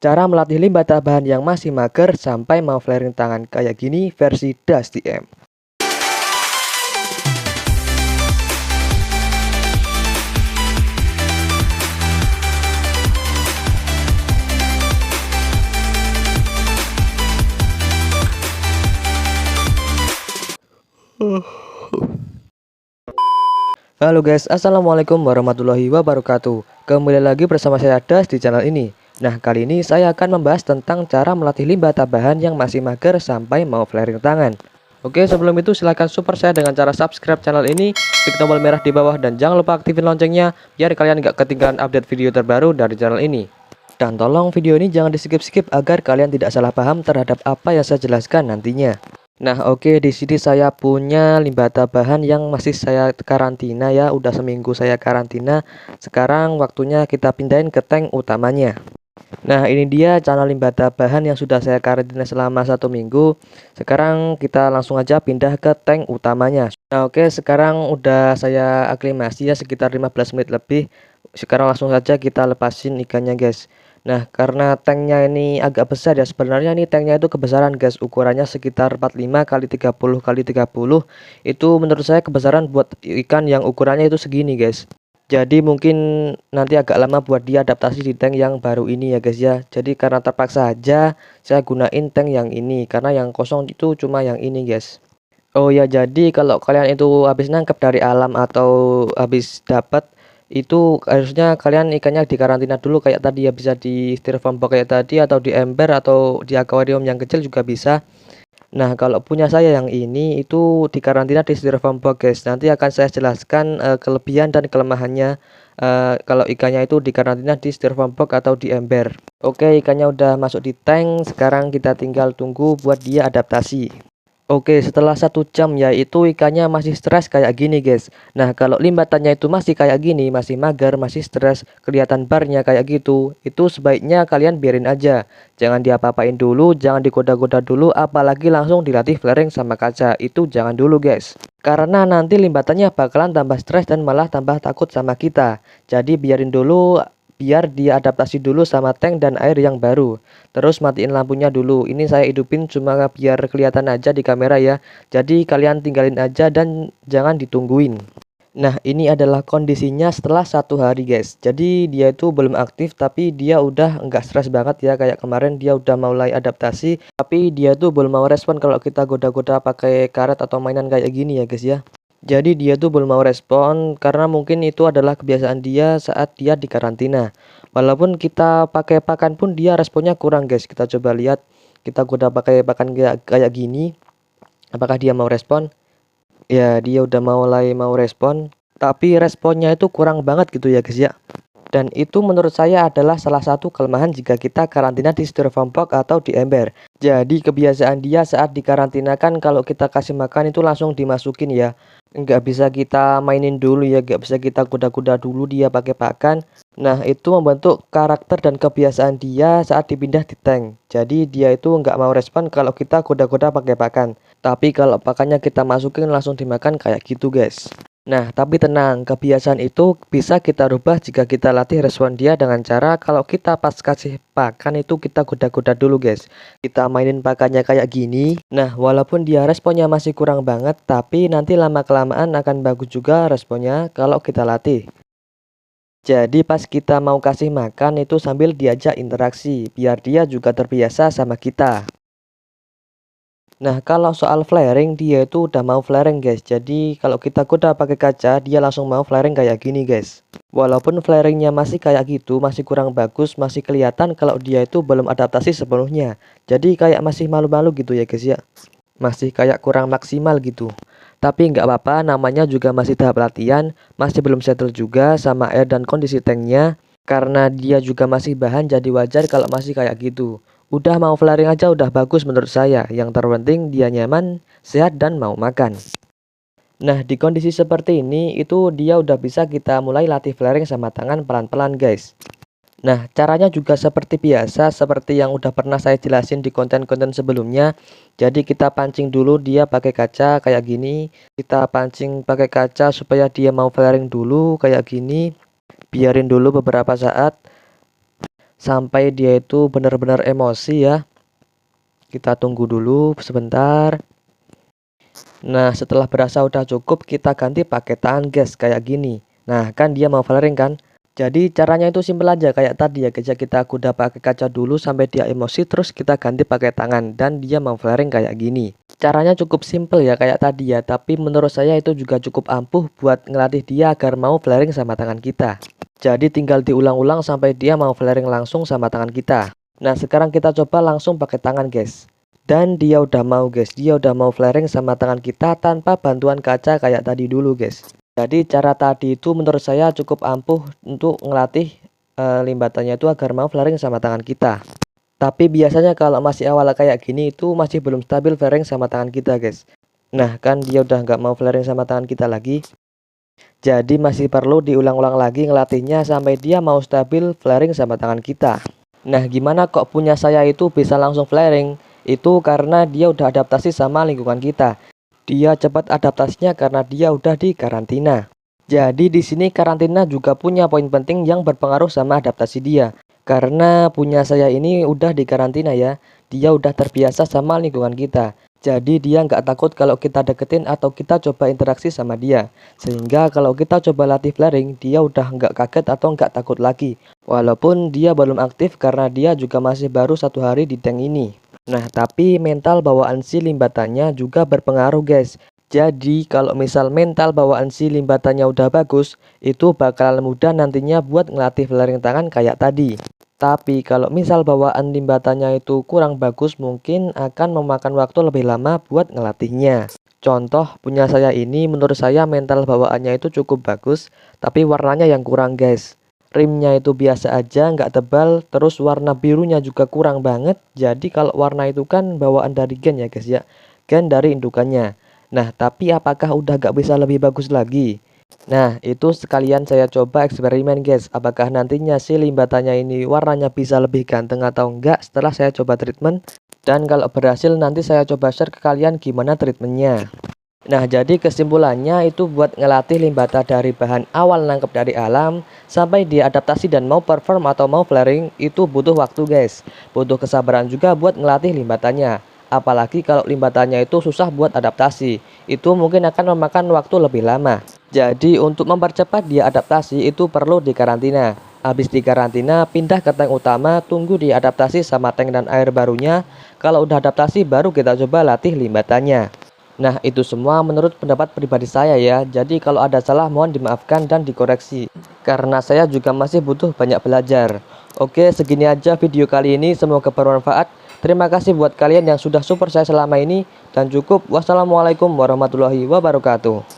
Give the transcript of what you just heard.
Cara melatih limbah tambahan yang masih mager sampai mau flaring tangan kayak gini versi Dusty M. Halo guys, assalamualaikum warahmatullahi wabarakatuh. Kembali lagi bersama saya Das di channel ini. Nah, kali ini saya akan membahas tentang cara melatih limbah tambahan yang masih mager sampai mau flaring tangan. Oke, sebelum itu silahkan support saya dengan cara subscribe channel ini, klik tombol merah di bawah, dan jangan lupa aktifin loncengnya biar kalian gak ketinggalan update video terbaru dari channel ini. Dan tolong video ini jangan di skip-skip agar kalian tidak salah paham terhadap apa yang saya jelaskan nantinya. Nah, oke, di sini saya punya limbah tambahan yang masih saya karantina ya, udah seminggu saya karantina. Sekarang waktunya kita pindahin ke tank utamanya. Nah, ini dia channel limbah tambahan yang sudah saya karantina selama 1 minggu. Sekarang kita langsung aja pindah ke tank utamanya. Nah, oke, sekarang udah saya aklimasi ya sekitar 15 menit lebih. Sekarang langsung saja kita lepasin ikannya guys. Nah, karena tanknya ini agak besar ya, sebenarnya ini tanknya itu kebesaran guys, ukurannya sekitar 45 kali 30 kali 30. Itu menurut saya kebesaran buat ikan yang ukurannya itu segini guys. Jadi mungkin nanti agak lama buat dia adaptasi di tank yang baru ini ya guys ya. Jadi karena terpaksa aja saya gunain tank yang ini, karena yang kosong itu cuma yang ini guys. Oh ya, jadi kalau kalian itu habis nangkep dari alam atau habis dapat, itu harusnya kalian ikannya dikarantina dulu kayak tadi ya, bisa di styrofoam box kayak tadi, atau di ember, atau di akuarium yang kecil juga bisa. Nah, kalau punya saya yang ini itu dikarantina di styrofoam box guys. Nanti akan saya jelaskan kelebihan dan kelemahannya kalau ikannya itu dikarantina di styrofoam box atau di ember. Oke, ikannya udah masuk di tank. Sekarang kita tinggal tunggu buat dia adaptasi. Oke, setelah 1 jam ya, itu ikannya masih stres kayak gini guys. Nah, kalau limbatannya itu masih kayak gini, masih mager, masih stres, kelihatan barnya kayak gitu, itu sebaiknya kalian biarin aja. Jangan diapa-apain dulu, jangan digoda-goda dulu, apalagi langsung dilatih flaring sama kaca. Itu jangan dulu guys. Karena nanti limbatannya bakalan tambah stres dan malah tambah takut sama kita. Jadi biarin dulu, biar dia adaptasi dulu sama tank dan air yang baru. Terus matiin lampunya dulu. Ini saya hidupin cuma biar kelihatan aja di kamera ya. Jadi kalian tinggalin aja dan jangan ditungguin. Nah, ini adalah kondisinya setelah 1 hari guys. Jadi dia itu belum aktif, tapi dia udah nggak stres banget ya. Kayak kemarin dia udah mulai adaptasi, tapi dia tuh belum mau respon kalau kita goda-goda pakai karet atau mainan kayak gini ya guys ya. Jadi dia tuh belum mau respon karena mungkin itu adalah kebiasaan dia saat dia di karantina. Walaupun kita pakai pakan pun dia responnya kurang guys. Kita coba lihat, kita goda pakai pakan kayak gini, apakah dia mau respon? Ya, dia udah mulai mau respon, tapi responnya itu kurang banget gitu ya guys ya. Dan itu menurut saya adalah salah satu kelemahan jika kita karantina di styrofoam box atau di ember. Jadi kebiasaan dia saat dikarantina kan kalau kita kasih makan itu langsung dimasukin ya. Nggak bisa kita mainin dulu ya, nggak bisa kita goda-goda dulu dia pakai pakan. Nah, itu membentuk karakter dan kebiasaan dia saat dipindah di tank. Jadi dia itu nggak mau respon kalau kita goda-goda pakai pakan. Tapi kalau pakannya kita masukin langsung dimakan kayak gitu guys. Nah, tapi tenang, kebiasaan itu bisa kita rubah jika kita latih respon dia dengan cara kalau kita pas kasih pakan itu kita goda-goda dulu guys. Kita mainin pakannya kayak gini. Nah, walaupun dia responnya masih kurang banget, tapi nanti lama-kelamaan akan bagus juga responnya kalau kita latih. Jadi pas kita mau kasih makan itu sambil diajak interaksi, biar dia juga terbiasa sama kita. Nah, kalau soal flaring, dia itu udah mau flaring guys. Jadi kalau kita goda pakai kaca, dia langsung mau flaring kayak gini guys. Walaupun flaringnya masih kayak gitu, masih kurang bagus, masih kelihatan kalau dia itu belum adaptasi sepenuhnya. Jadi kayak masih malu-malu gitu ya guys ya. Masih kayak kurang maksimal gitu. Tapi nggak apa-apa, namanya juga masih tahap latihan, masih belum settle juga sama air dan kondisi tanknya. Karena dia juga masih bahan, jadi wajar kalau masih kayak gitu. Udah mau flaring aja udah bagus menurut saya. Yang terpenting dia nyaman, sehat, dan mau makan. Nah, di kondisi seperti ini itu dia udah bisa kita mulai latih flaring sama tangan pelan-pelan guys. Nah, caranya juga seperti biasa, seperti yang udah pernah saya jelasin di konten-konten sebelumnya. Jadi kita pancing dulu dia pakai kaca kayak gini. Kita pancing pakai kaca supaya dia mau flaring dulu kayak gini. Biarin dulu beberapa saat. sampai dia itu benar-benar emosi ya. Kita tunggu dulu sebentar. Nah, setelah berasa udah cukup, kita ganti pakai tangan guys, kayak gini. Nah, kan dia mau flaring kan? Jadi caranya itu simpel aja kayak tadi ya guys ya. Kita kuda pakai kaca dulu sampai dia emosi, terus kita ganti pakai tangan dan dia mau flaring kayak gini. Caranya cukup simpel ya kayak tadi ya, tapi menurut saya itu juga cukup ampuh buat ngelatih dia agar mau flaring sama tangan kita. Jadi tinggal diulang-ulang sampai dia mau flaring langsung sama tangan kita. Nah, sekarang kita coba langsung pakai tangan guys. Dan dia udah mau guys, dia udah mau flaring sama tangan kita tanpa bantuan kaca kayak tadi dulu guys. Jadi cara tadi itu menurut saya cukup ampuh untuk ngelatih limbatannya itu agar mau flaring sama tangan kita. Tapi biasanya kalau masih awal kayak gini itu masih belum stabil flaring sama tangan kita guys. Nah kan dia udah nggak mau flaring sama tangan kita lagi. Jadi masih perlu diulang-ulang lagi ngelatihnya sampai dia mau stabil flaring sama tangan kita. Nah gimana kok punya saya itu bisa langsung flaring? Itu karena dia udah adaptasi sama lingkungan kita. Dia cepat adaptasinya karena dia udah di karantina. Jadi di sini karantina juga punya poin penting yang berpengaruh sama adaptasi dia. Karena punya saya ini udah di karantina ya. Dia udah terbiasa sama lingkungan kita. Jadi dia nggak takut kalau kita deketin atau kita coba interaksi sama dia. Sehingga kalau kita coba latih flaring, dia udah nggak kaget atau nggak takut lagi. Walaupun dia belum aktif karena dia juga masih baru 1 hari di tank ini. Nah, tapi mental bawaan si limbatannya juga berpengaruh guys. Jadi kalau misal mental bawaan si limbatannya udah bagus, itu bakalan mudah nantinya buat ngelatih flaring tangan kayak tadi. Tapi kalau misal bawaan limbatannya itu kurang bagus, mungkin akan memakan waktu lebih lama buat ngelatihnya. Contoh punya saya ini menurut saya mental bawaannya itu cukup bagus, tapi warnanya yang kurang guys. Rimnya itu biasa aja, nggak tebal, terus warna birunya juga kurang banget. Jadi kalau warna itu kan bawaan dari gen ya guys ya, gen dari indukannya. Nah tapi apakah udah nggak bisa lebih bagus lagi? Nah itu sekalian saya coba eksperimen guys, apakah nantinya si limbatannya ini warnanya bisa lebih ganteng atau enggak setelah saya coba treatment. Dan kalau berhasil nanti saya coba share ke kalian gimana treatmentnya. Nah jadi kesimpulannya itu buat ngelatih limbata dari bahan awal nangkep dari alam sampai dia adaptasi dan mau perform atau mau flaring itu butuh waktu guys. Butuh kesabaran juga buat ngelatih limbatanya. Apalagi kalau limbatanya itu susah buat adaptasi, itu mungkin akan memakan waktu lebih lama. Jadi untuk mempercepat dia adaptasi itu perlu dikarantina. Habis dikarantina pindah ke tank utama, tunggu dia adaptasi sama tank dan air barunya. Kalau udah adaptasi baru kita coba latih limbatanya. Nah itu semua menurut pendapat pribadi saya ya. Jadi kalau ada salah mohon dimaafkan dan dikoreksi, karena saya juga masih butuh banyak belajar. Oke segini aja video kali ini, semoga bermanfaat. Terima kasih buat kalian yang sudah support saya selama ini. Dan cukup, wassalamualaikum warahmatullahi wabarakatuh.